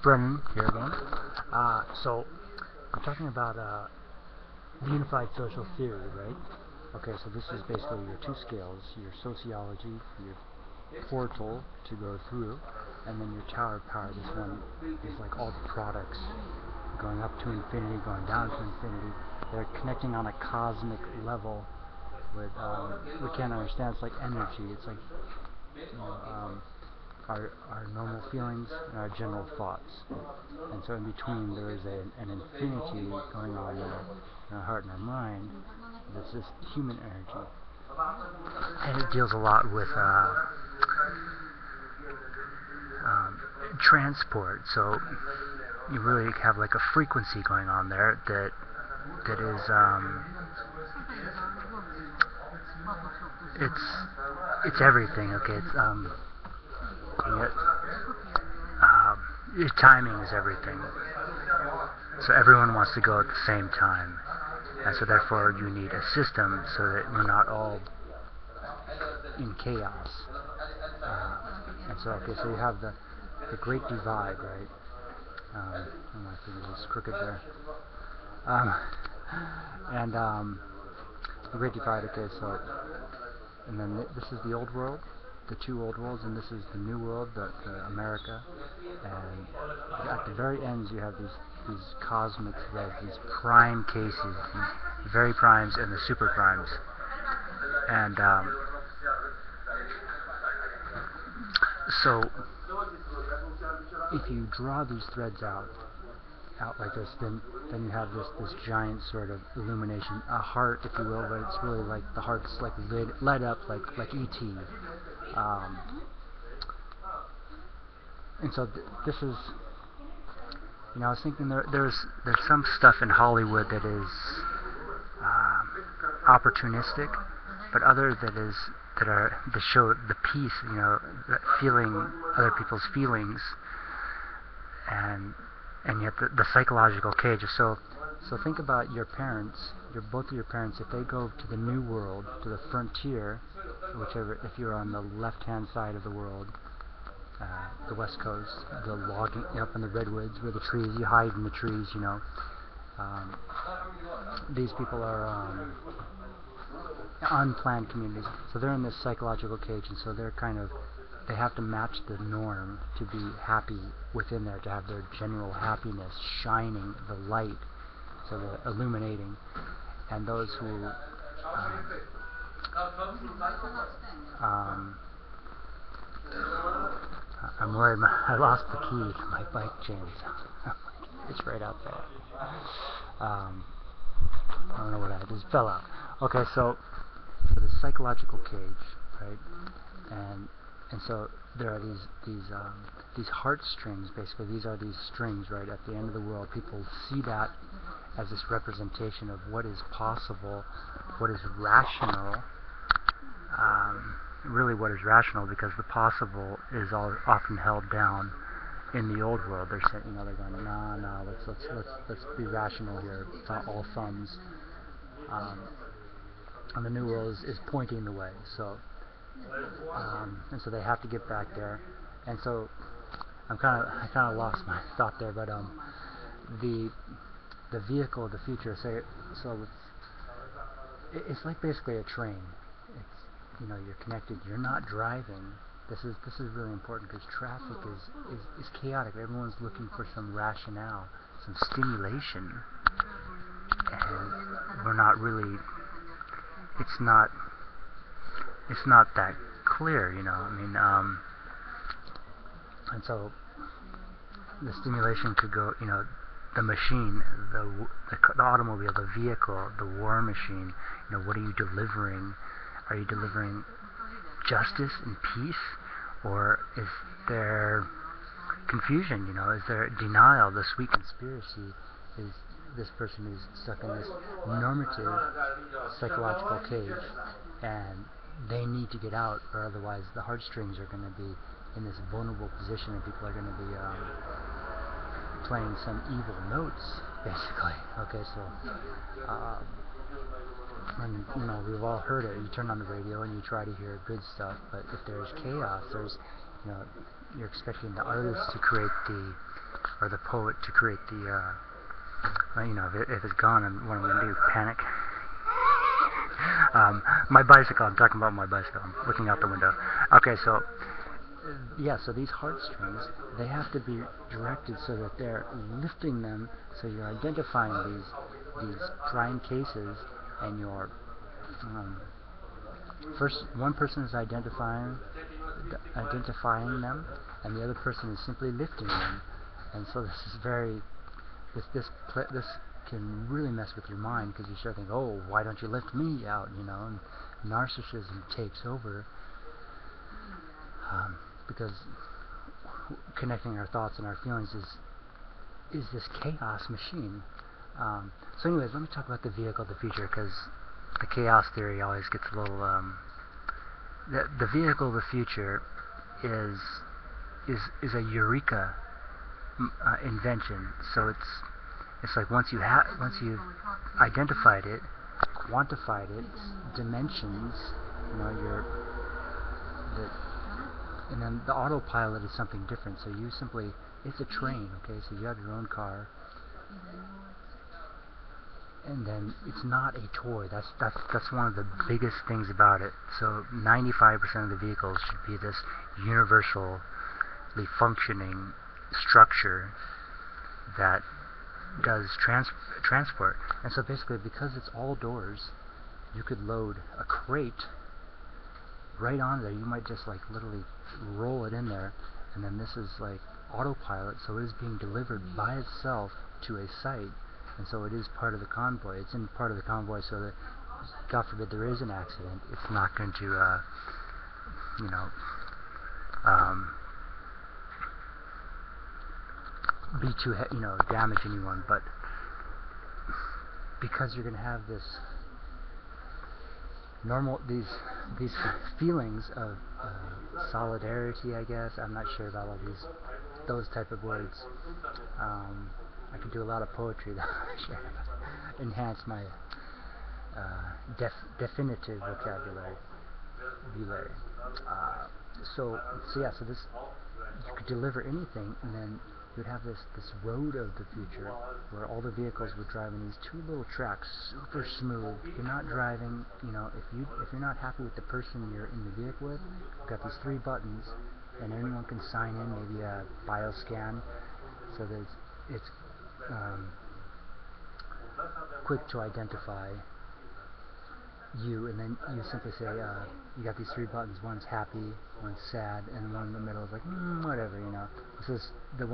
Brennan here again. So I'm talking about unified social theory, right? Okay, so this is basically your two scales, your sociology, your portal to go through, and then your tower of power. This one is like all the products going up to infinity, going down to infinity. They're connecting on a cosmic level with, we can't understand, it's like energy, it's like, you know, our normal feelings and our general thoughts. And so in between there is an infinity going on in our heart and our mind. That's this human energy. And it deals a lot with transport. So you really have like a frequency going on there that is it's everything. Okay, it's your timing is everything. So everyone wants to go at the same time, and so therefore you need a system so that we're not all in chaos. And so okay, so you have the Great Divide, right? My fingers is crooked there. And the Great Divide. Okay, so and then this is the old world, the two old worlds, and this is the new world, the America. And at the very ends you have these cosmic threads, these prime cases, these very primes and the super primes. And so if you draw these threads out like this, then you have this giant sort of illumination, a heart, if you will, but it's really like the heart's like lit up like E.T. And so this is, you know, I was thinking there's some stuff in Hollywood that is opportunistic, but others that show the peace, you know, that feeling other people's feelings, and yet the psychological cage. So think about your parents, both of your parents, if they go to the new world, to the frontier, whichever, if you're on the left-hand side of the world, the west coast, the logging up in the redwoods where the trees, you hide in the trees, you know. These people are unplanned communities, so they're in this psychological cage, and so they have to match the norm to be happy within there, to have their general happiness shining, the light, so the illuminating. And those who I'm worried I lost the key to my bike chain. It's right out there. I don't know what I just fell out. Okay, so the psychological cage, right? And so there are these heartstrings, basically. These are these strings, right, at the end of the world. People see that as this representation of what is possible, what is rational, really what is rational, because the possible is often held down in the old world. They're saying, you know, they're going, no, let's be rational here. It's not all thumbs. And the new world is pointing the way. So, and so they have to get back there. And so I kind of lost my thought there, but the vehicle of the future. It's like basically a train. It's, you know, you're connected. You're not driving. This is really important, because traffic is chaotic. Everyone's looking for some rationale, some stimulation, and we're not really. It's not that clear, you know. I mean, and so the stimulation could go, you know, the machine, the automobile, the vehicle, the war machine. You know, what are you delivering? Are you delivering justice and peace, or is there confusion? You know, is there denial? The sweet conspiracy is this person who's stuck in this normative psychological cage, and they need to get out, or otherwise the heartstrings are going to be in this vulnerable position, and people are going to be playing some evil notes, basically. Okay, so and you know, we've all heard it. You turn on the radio and you try to hear good stuff, but if there's chaos, there's, you know, you're expecting the artists to create or the poet to create the, you know, if it's gone, what I'm going to do, panic. My bicycle, I'm talking about my bicycle, I'm looking out the window. Okay, so, yeah, so these heartstrings, they have to be directed so that they're lifting them, so you're identifying these prime cases, and you're, first, one person is identifying them, and the other person is simply lifting them. And so this is very, this can really mess with your mind, because you start thinking, oh, why don't you lift me out, you know, and narcissism takes over, because connecting our thoughts and our feelings is this chaos machine. So anyways, let me talk about the vehicle of the future, because the chaos theory always gets a little, the vehicle of the future is a eureka invention. So it's like once you've identified it, quantified its dimensions, you know, and then the autopilot is something different. So you simply, it's a train, okay? So you have your own car, and then it's not a toy. That's one of the biggest things about it. So 95% of the vehicles should be this universally functioning structure that does transport. And so basically, because it's all doors, you could load a crate right on there. You might just like literally roll it in there, and then this is like autopilot, so it is being delivered by itself to a site. And so it is part of the convoy. It's in part of the convoy, so that, God forbid, there is an accident, it's not going to, you know, be too, you know, damage anyone. But because you're going to have this these feelings of solidarity, I guess. I'm not sure about all those type of words. I could do a lot of poetry that enhance my definitive vocabulary. So yeah, so this, you could deliver anything, and then you'd have this road of the future where all the vehicles would drive in these two little tracks, super smooth. You're not driving, you know, if you're not happy with the person you're in the vehicle with, you've got these 3 buttons, and anyone can sign in, maybe a bioscan, so that it's quick to identify you, and then you simply say, you got these 3 buttons, one's happy, one's sad, and one in the middle is like, whatever, you know. This is the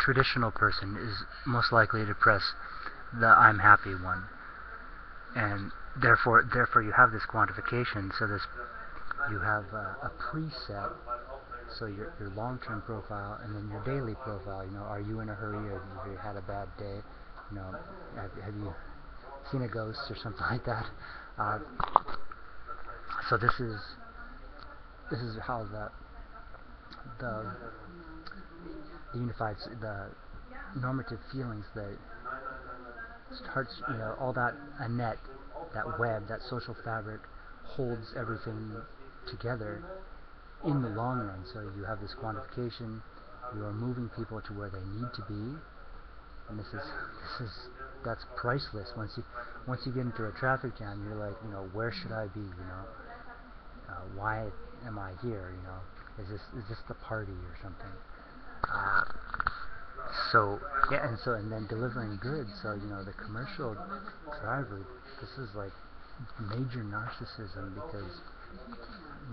traditional person is most likely to press the I'm happy one, and therefore you have this quantification. So you have a preset, so your long-term profile, and then your daily profile. You know, are you in a hurry, or have you had a bad day? You know, have you seen a ghost or something like that? So this is how the unified, the normative feelings that starts, you know, all that, a net, that web, that social fabric holds everything together in the long run. So you have this quantification, you are moving people to where they need to be, and that's priceless. Once you get into a traffic jam, you're like, you know, where should I be, you know, why am I here, you know, is this the party or something? So yeah, and then delivering goods. So, you know, the commercial driver, this is like major narcissism, because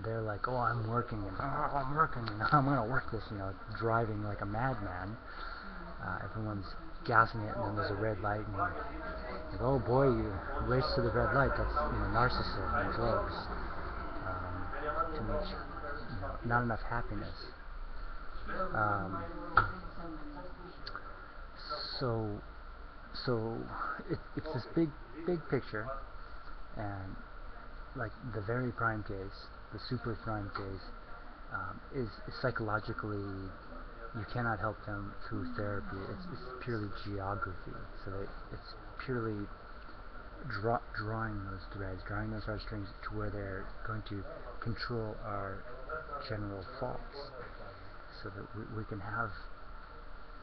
they're like, oh, I'm working, and I'm working, and I'm gonna work this, you know, driving like a madman. Everyone's gassing it, and then there's a red light, and like, oh boy, you race to the red light. That's, you know, narcissism and drugs. Too much, you know, not enough happiness. So it's this big picture, and like the very prime case, the super prime case, is psychologically, you cannot help them through therapy. It's purely geography. So it's purely drawing those threads, drawing those heartstrings to where they're going to control our general thoughts, so that we can have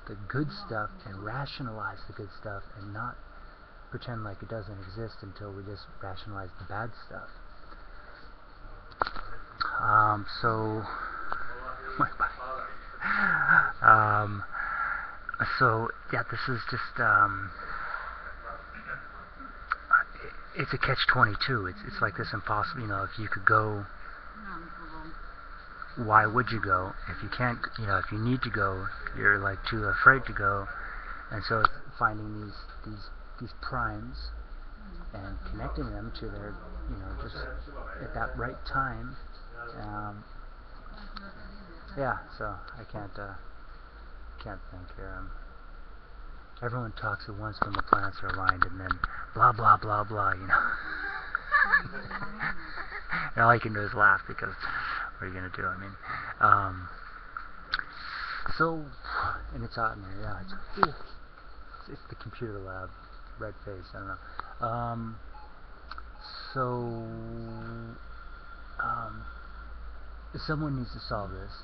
the good stuff and rationalize the good stuff and not pretend like it doesn't exist until we just rationalize the bad stuff. So yeah, this is just it's a catch-22. It's like this impossible. You know, if you could go, why would you go? If you can't, you know, if you need to go, you're like too afraid to go. And so it's finding these primes and connecting them to their, you know, just at that right time. Yeah, so I can't think here. Everyone talks at once when the planets are aligned, and then blah blah blah blah, you know. And all you can do is laugh, because what are you gonna do? I mean, so, and it's hot in here. Yeah, it's the computer lab, red face. I don't know. Someone needs to solve this.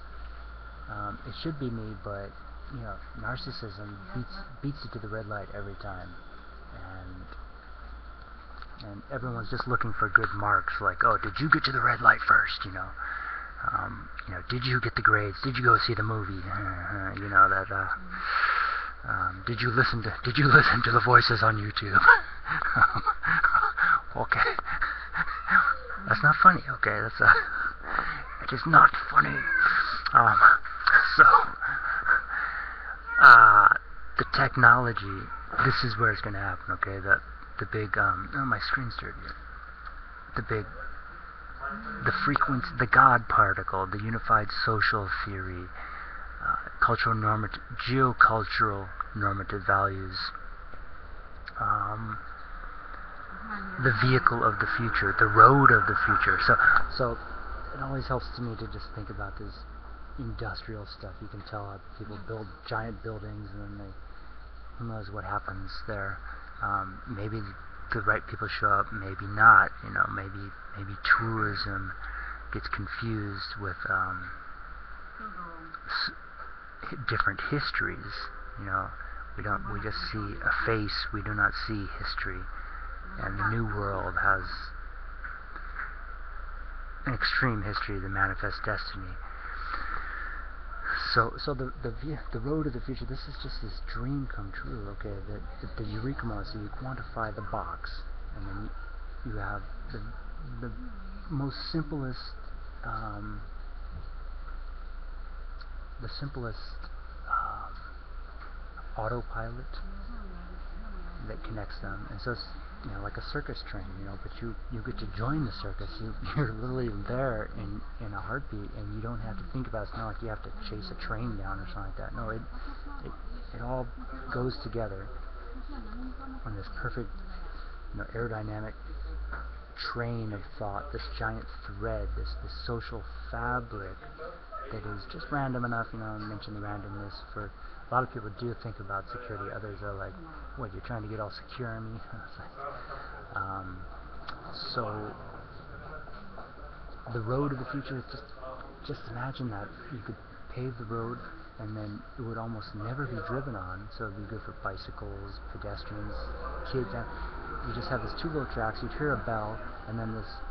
It should be me, but you know, narcissism beats you to the red light every time, and everyone's just looking for good marks, like, oh, did you get to the red light first? You know, did you get the grades? Did you go see the movie? You know that. Did you listen to the voices on YouTube? Okay, that's not funny. Okay, it is not funny. The technology, this is where it's going to happen, okay? The big, oh, my screen's dirty. The frequency, the God particle, the unified social theory, cultural normative, geocultural normative values, the vehicle of the future, the road of the future. So it always helps to me to just think about this industrial stuff. You can tell how people build giant buildings, and then who knows what happens there. Maybe the right people show up, maybe not. You know, maybe tourism gets confused with different histories. You know, we just see a face, we do not see history. And the New World has an extreme history, the manifest destiny. So the road of the future, this is just this dream come true, okay? The eureka moment, so you quantify the box, and then you have the most simplest, autopilot that connects them. And so it's, you know, like a circus train, you know, but you get to join the circus. You're literally there in a heartbeat, and you don't have to think about it. It's not like you have to chase a train down or something like that. No, it all goes together on this perfect, you know, aerodynamic train of thought, this giant thread, this social fabric that is just random enough. You know, I mentioned the randomness. For a lot of people do think about security. Others are like, what, you're trying to get all secure on me? So the road of the future is just imagine that you could pave the road, and then it would almost never be driven on, so it'd be good for bicycles, pedestrians, kids. And you just have these two little tracks. You'd hear a bell, and then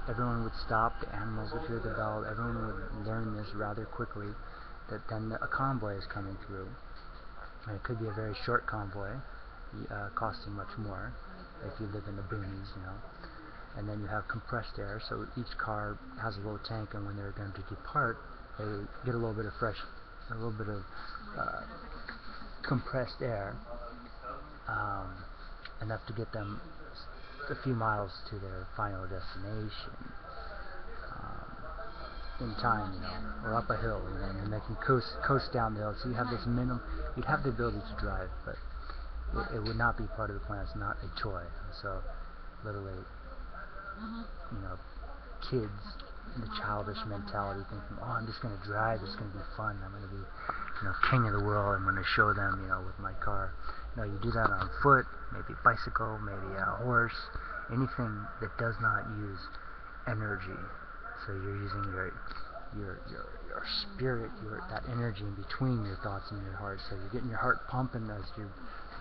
everyone would stop, the animals would hear the bell, everyone would learn this rather quickly, that then a convoy is coming through. And it could be a very short convoy, costing much more if you live in the boonies, you know. And then you have compressed air, so each car has a little tank, and when they're going to depart, they get a little bit of compressed air, enough to get them a few miles to their final destination in time, you know, or up a hill, you know, and they can coast down the hill. So you have this minimum. You'd have the ability to drive, but it would not be part of the plan. It's not a toy. So literally, you know, kids in the childish mentality thinking, oh, I'm just going to drive, it's going to be fun, I'm going to be, you know, king of the world, I'm going to show them, you know, with my car. No, you do that on foot, maybe a bicycle, maybe a horse, anything that does not use energy. So you're using your your spirit, that energy in between your thoughts and your heart. So you're getting your heart pumping as you're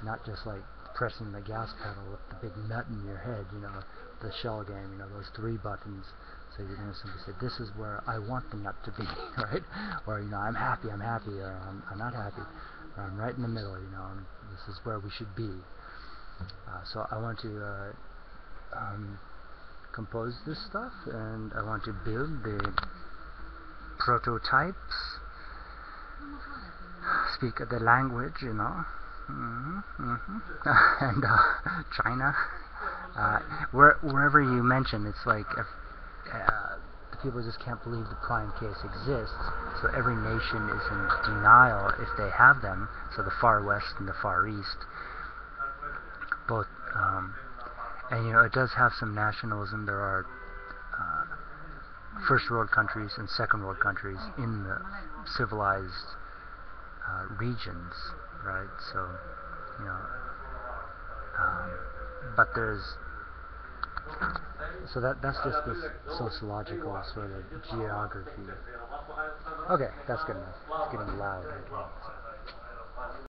not just like pressing the gas pedal with the big nut in your head, the shell game, those 3 buttons. So you're going to simply say, this is where I want the nut to be, right? Or, I'm happy, or I'm not happy, or I'm right in the middle, this is where we should be. So I want to compose this stuff, and I want to build the prototypes, speak the language, and China, wherever you mention, it's like the people just can't believe the prime case exists, so every nation is in denial if they have them, so the Far West and the Far East, both, and it does have some nationalism. There are first world countries and second world countries in the civilized regions, right? So, but there's, so that's just this sociological sort of geography. Okay, that's good enough. It's getting loud. Okay.